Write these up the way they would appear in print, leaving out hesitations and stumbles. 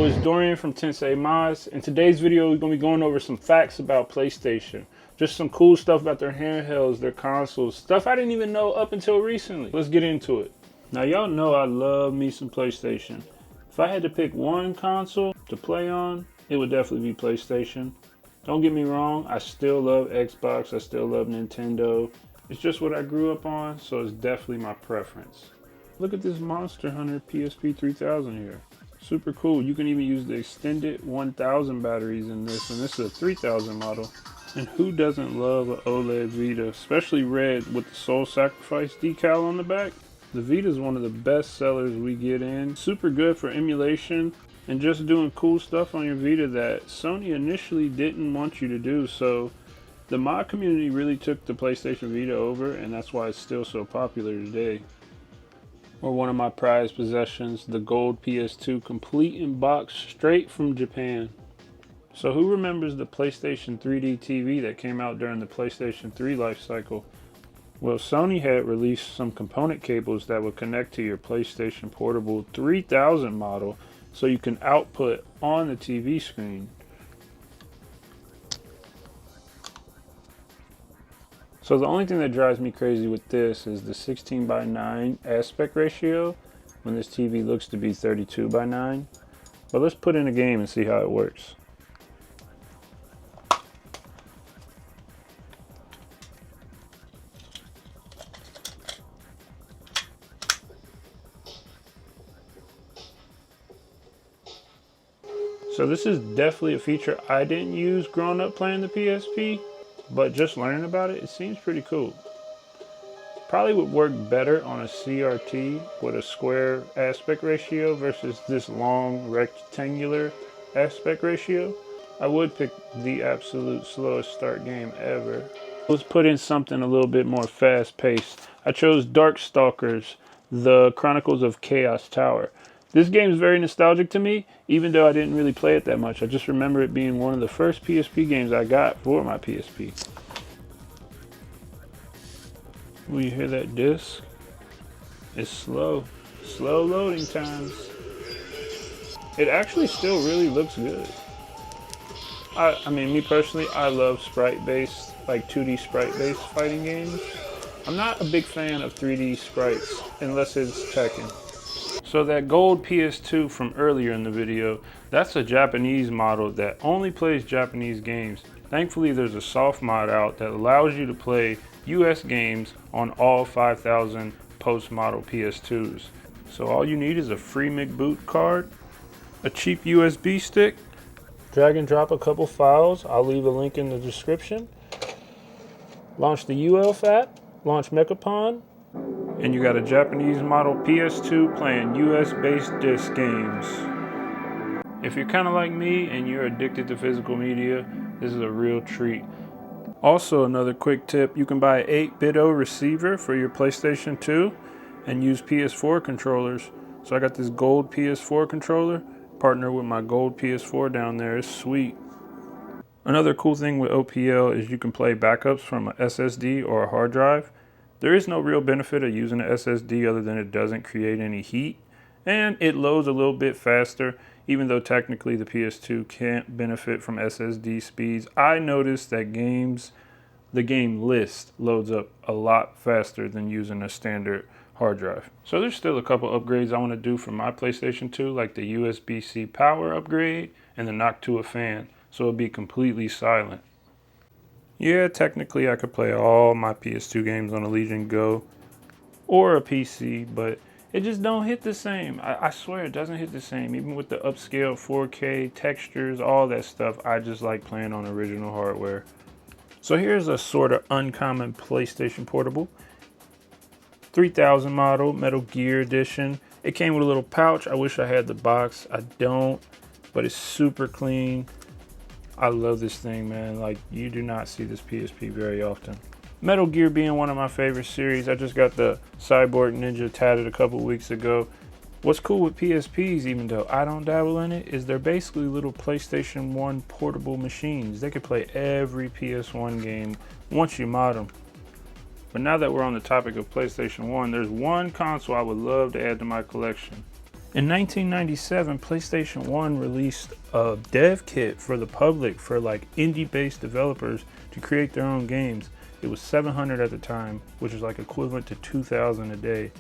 it's Dorian from Tensei Mods. In today's video, we're going to be going over some facts about PlayStation. Just some cool stuff about their handhelds, their consoles, stuff I didn't even know up until recently. Let's get into it. Now, y'all know I love me some PlayStation. If I had to pick one console to play on, it would definitely be PlayStation. Don't get me wrong, I still love Xbox, I still love Nintendo. It's just what I grew up on, so it's definitely my preference. Look at this Monster Hunter PSP 3000 here. Super cool. You can even use the extended 1000 batteries in this, and this is a 3000 model. And who doesn't love an OLED Vita, especially red with the Soul Sacrifice decal on the back? The Vita is one of the best sellers we get in. Super good for emulation and just doing cool stuff on your Vita that Sony initially didn't want you to do. So the mod community really took the PlayStation Vita over, and that's why it's still so popular today. Or one of my prized possessions, the gold PS2, complete in box, straight from Japan. So who remembers the PlayStation 3D TV that came out during the PlayStation 3 life cycle? Well, Sony had released some component cables that would connect to your PlayStation Portable 3000 model so you can output on the TV screen. So the only thing that drives me crazy with this is the 16:9 aspect ratio when this TV looks to be 32:9. But let's put in a game and see how it works. So this is definitely a feature I didn't use growing up playing the PSP. But just learning about it, it seems pretty cool. Probably would work better on a CRT with a square aspect ratio versus this long rectangular aspect ratio. I would pick the absolute slowest start game ever. Let's put in something a little bit more fast paced. I chose Darkstalkers, the Chronicles of Chaos Tower. This game is very nostalgic to me, even though I didn't really play it that much. I just remember it being one of the first PSP games I got for my PSP. Will you hear that disc? It's slow. Slow loading times. It actually still really looks good. I mean, me personally, I love sprite-based, like 2D sprite-based fighting games. I'm not a big fan of 3D sprites, unless it's Tekken. So that gold PS2 from earlier in the video, that's a Japanese model that only plays Japanese games. Thankfully, there's a soft mod out that allows you to play US games on all 5000 post-model PS2s. So all you need is a free McBoot card, a cheap USB stick, drag and drop a couple files. I'll leave a link in the description. Launch the ULFAT, launch Mechapon, and you got a Japanese model PS2 playing US-based disc games. If you're kind of like me and you're addicted to physical media, this is a real treat. Also, another quick tip, you can buy an 8-bit-O receiver for your PlayStation 2 and use PS4 controllers. So I got this gold PS4 controller, partner with my gold PS4 down there. It's sweet. Another cool thing with OPL is you can play backups from an SSD or a hard drive. There is no real benefit of using an SSD other than it doesn't create any heat, and it loads a little bit faster, even though technically the PS2 can't benefit from SSD speeds. I noticed that the game list loads up a lot faster than using a standard hard drive. So there's still a couple upgrades I want to do for my PlayStation 2, like the USB-C power upgrade and the knock to a fan, so it'll be completely silent. Yeah, technically I could play all my PS2 games on a Legion Go or a PC, but it just don't hit the same. I swear it doesn't hit the same. Even with the upscale 4K textures, all that stuff, I just like playing on original hardware. So here's a sort of uncommon PlayStation Portable. 3000 model, Metal Gear Edition. It came with a little pouch. I wish I had the box. I don't, but it's super clean. I love this thing, man. Like, you do not see this PSP very often. Metal Gear being one of my favorite series. I just got the Cyborg Ninja tatted a couple weeks ago. What's cool with PSPs, even though I don't dabble in it, is they're basically little PlayStation 1 portable machines. They could play every PS1 game once you mod them. But now that we're on the topic of PlayStation 1, there's one console I would love to add to my collection. In 1997, PlayStation 1 released a dev kit for the public for like indie-based developers to create their own games. It was $700 at the time, which is like equivalent to $2,000 a day.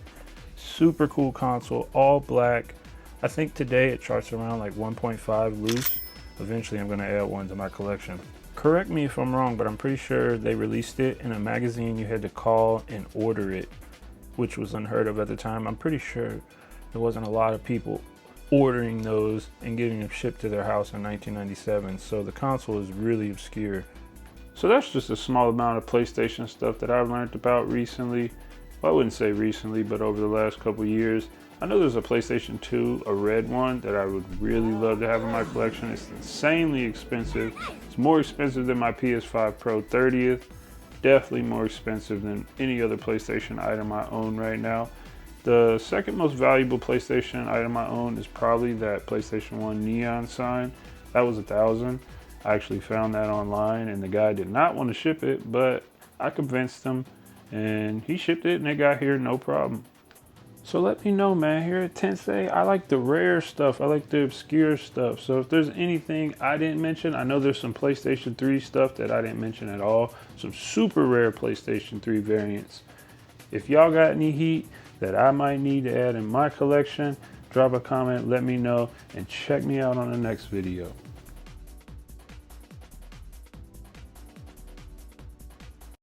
Super cool console, all black. I think today it charts around like 1.5 loose. Eventually I'm gonna add one to my collection. Correct me if I'm wrong, but I'm pretty sure they released it in a magazine you had to call and order it, which was unheard of at the time. I'm pretty sure there wasn't a lot of people ordering those and getting them shipped to their house in 1997, so the console is really obscure. So that's just a small amount of PlayStation stuff that I've learned about recently. Well, I wouldn't say recently, but over the last couple years. I know there's a PlayStation 2, a red one, that I would really love to have in my collection. It's insanely expensive. It's more expensive than my PS5 Pro 30th. Definitely more expensive than any other PlayStation item I own right now. The second most valuable PlayStation item I own is probably that PlayStation 1 neon sign. That was $1,000. I actually found that online and the guy did not want to ship it, but I convinced him and he shipped it and it got here no problem. So let me know, man. Here at Tensei, I like the rare stuff. I like the obscure stuff. So if there's anything I didn't mention, I know there's some PlayStation 3 stuff that I didn't mention at all. Some super rare PlayStation 3 variants. If y'all got any heat that I might need to add in my collection, drop a comment, let me know, and check me out on the next video.